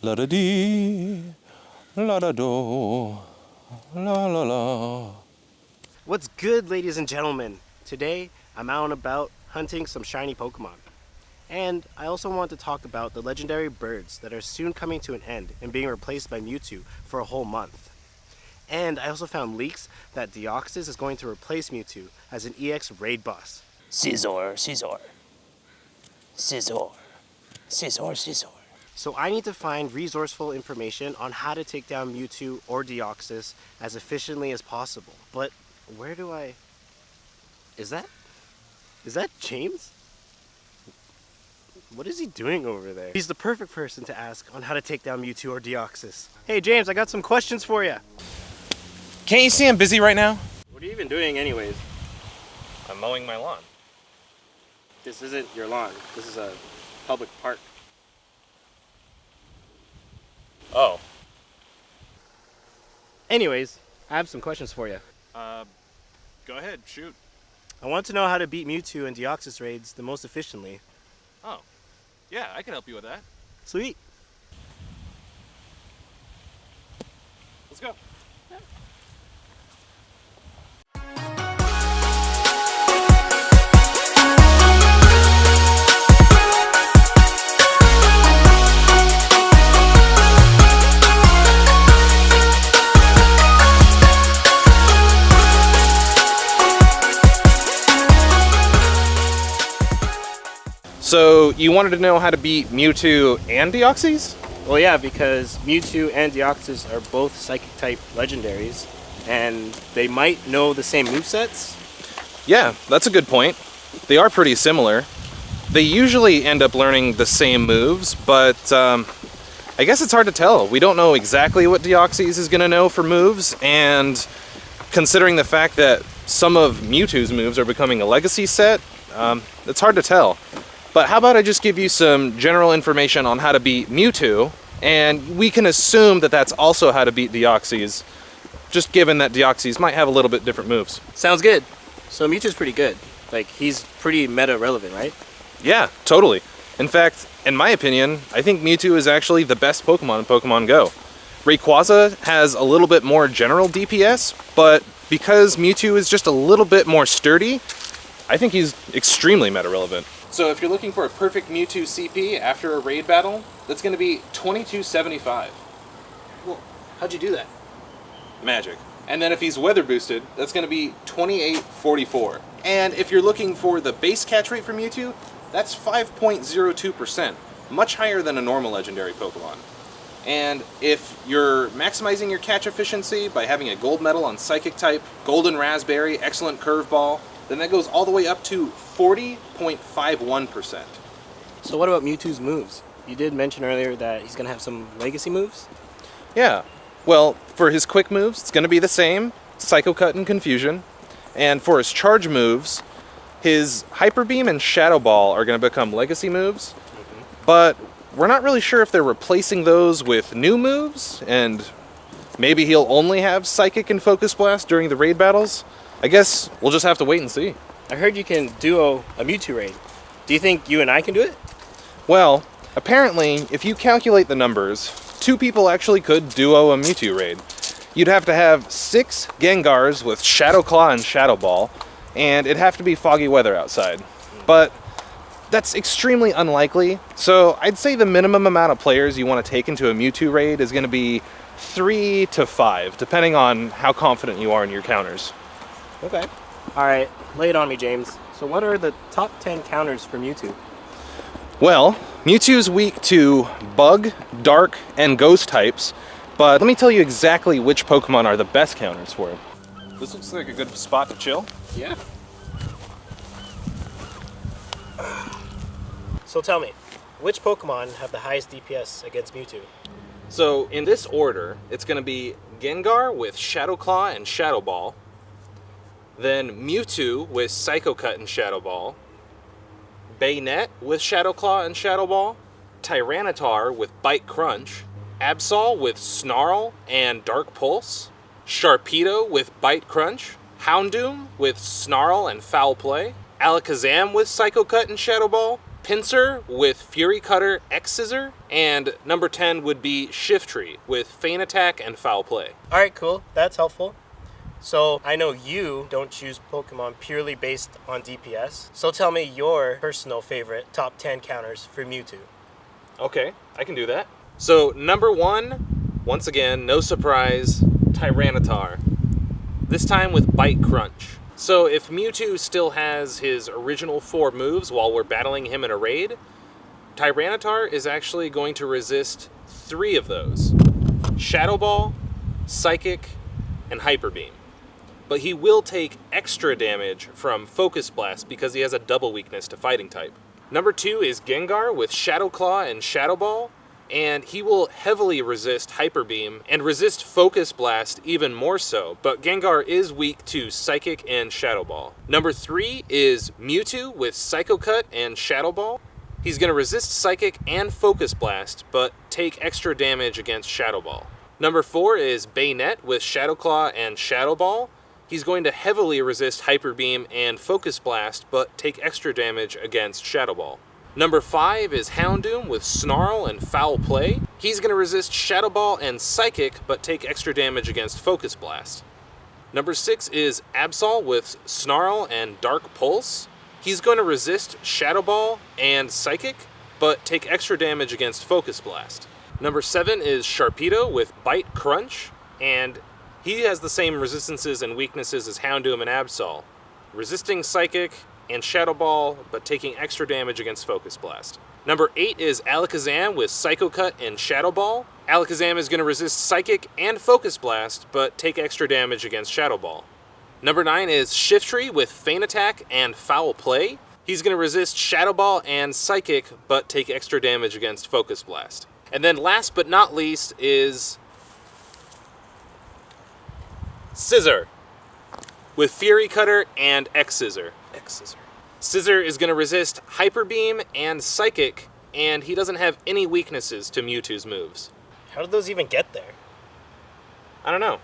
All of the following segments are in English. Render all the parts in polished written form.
La da dee, la da do, la la la. What's good, ladies and gentlemen? Today I'm out and about hunting some shiny Pokemon. And I also want to talk about the legendary birds that are soon coming to an end and being replaced by Mewtwo for a whole month. And I also found leaks that Deoxys is going to replace Mewtwo as an EX raid boss. Scizor, Scizor. Scizor. Scizor, Scizor. So I need to find resourceful information on how to take down Mewtwo or Deoxys as efficiently as possible. But where do I... Is that James? What is he doing over there? He's the perfect person to ask on how to take down Mewtwo or Deoxys. Hey James, I got some questions for you. Can't you see I'm busy right now? What are you even doing anyways? I'm mowing my lawn. This isn't your lawn. This is a public park. Oh. Anyways, I have some questions for you. Go ahead, shoot. I want to know how to beat Mewtwo and Deoxys raids the most efficiently. Oh. Yeah, I can help you with that. Sweet. Let's go. So, you wanted to know how to beat Mewtwo and Deoxys? Well, yeah, because Mewtwo and Deoxys are both Psychic-type legendaries, and they might know the same movesets. Yeah, that's a good point. They are pretty similar. They usually end up learning the same moves, but I guess it's hard to tell. We don't know exactly what Deoxys is going to know for moves, and considering the fact that some of Mewtwo's moves are becoming a legacy set, it's hard to tell. But how about I just give you some general information on how to beat Mewtwo, and we can assume that that's also how to beat Deoxys, just given that Deoxys might have a little bit different moves. Sounds good. So Mewtwo's pretty good. Like, he's pretty meta-relevant, right? Yeah, totally. In fact, in my opinion, I think Mewtwo is actually the best Pokemon in Pokemon Go. Rayquaza has a little bit more general DPS, but because Mewtwo is just a little bit more sturdy, I think he's extremely meta-relevant. So if you're looking for a perfect Mewtwo CP after a raid battle, that's going to be 2275. Well, how'd you do that? Magic. And then if he's weather boosted, that's going to be 2844. And if you're looking for the base catch rate for Mewtwo, that's 5.02%, much higher than a normal legendary Pokemon. And if you're maximizing your catch efficiency by having a gold medal on Psychic type, golden raspberry, excellent curveball, then that goes all the way up to 40.51%. So what about Mewtwo's moves? You did mention earlier that he's going to have some legacy moves? Yeah. Well, for his quick moves, it's going to be the same, Psycho Cut and Confusion. And for his charge moves, his Hyper Beam and Shadow Ball are going to become legacy moves. But we're not really sure if they're replacing those with new moves, and maybe he'll only have Psychic and Focus Blast during the raid battles. I guess we'll just have to wait and see. I heard you can duo a Mewtwo raid. Do you think you and I can do it? Well, apparently, if you calculate the numbers, 2 people actually could duo a Mewtwo raid. You'd have to have 6 Gengars with Shadow Claw and Shadow Ball, and it'd have to be foggy weather outside. But that's extremely unlikely, so I'd say the minimum amount of players you want to take into a Mewtwo raid is going to be 3 to 5, depending on how confident you are in your counters. Okay. Alright, lay it on me, James. So what are the top 10 counters for Mewtwo? Well, Mewtwo's weak to Bug, Dark, and Ghost types, but let me tell you exactly which Pokemon are the best counters for him. This looks like a good spot to chill. Yeah. So tell me, which Pokemon have the highest DPS against Mewtwo? So in this order, it's going to be Gengar with Shadow Claw and Shadow Ball, then Mewtwo with Psycho Cut and Shadow Ball, Banette with Shadow Claw and Shadow Ball, Tyranitar with Bite Crunch, Absol with Snarl and Dark Pulse, Sharpedo with Bite Crunch, Houndoom with Snarl and Foul Play, Alakazam with Psycho Cut and Shadow Ball, Pinsir with Fury Cutter X Scissor, and number 10 would be Shiftry with Feint Attack and Foul Play. Alright, cool. That's helpful. So I know you don't choose Pokemon purely based on DPS. So tell me your personal favorite top 10 counters for Mewtwo. Okay, I can do that. So number 1, once again, no surprise, Tyranitar. This time with Bite Crunch. So if Mewtwo still has his original 4 moves while we're battling him in a raid, Tyranitar is actually going to resist 3 of those. Shadow Ball, Psychic, and Hyper Beam. But he will take extra damage from Focus Blast because he has a double weakness to Fighting type. Number 2 is Gengar with Shadow Claw and Shadow Ball, and he will heavily resist Hyper Beam and resist Focus Blast even more so, but Gengar is weak to Psychic and Shadow Ball. Number 3 is Mewtwo with Psycho Cut and Shadow Ball. He's going to resist Psychic and Focus Blast, but take extra damage against Shadow Ball. Number 4 is Banette with Shadow Claw and Shadow Ball. He's going to heavily resist Hyper Beam and Focus Blast, but take extra damage against Shadow Ball. Number 5 is Houndoom with Snarl and Foul Play. He's going to resist Shadow Ball and Psychic, but take extra damage against Focus Blast. Number 6 is Absol with Snarl and Dark Pulse. He's going to resist Shadow Ball and Psychic, but take extra damage against Focus Blast. Number 7 is Sharpedo with Bite Crunch, and he has the same resistances and weaknesses as Houndoom and Absol. Resisting Psychic and Shadow Ball, but taking extra damage against Focus Blast. Number 8 is Alakazam with Psycho Cut and Shadow Ball. Alakazam is going to resist Psychic and Focus Blast, but take extra damage against Shadow Ball. Number 9 is Shiftry with Feint Attack and Foul Play. He's going to resist Shadow Ball and Psychic, but take extra damage against Focus Blast. And then last but not least is Scizor with Fury Cutter and X Scissor. Scizor is going to resist Hyper Beam and Psychic, and he doesn't have any weaknesses to Mewtwo's moves. How did those even get there? I don't know.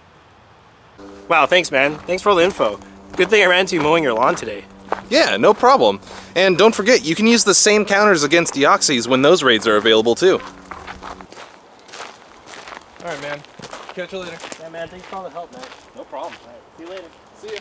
Wow, thanks man. Thanks for all the info. Good thing I ran into you mowing your lawn today. Yeah, no problem. And don't forget, you can use the same counters against Deoxys when those raids are available too. Alright man, catch you later. Yeah man, thanks for all the help man. No problem. Alright, see you later. See ya.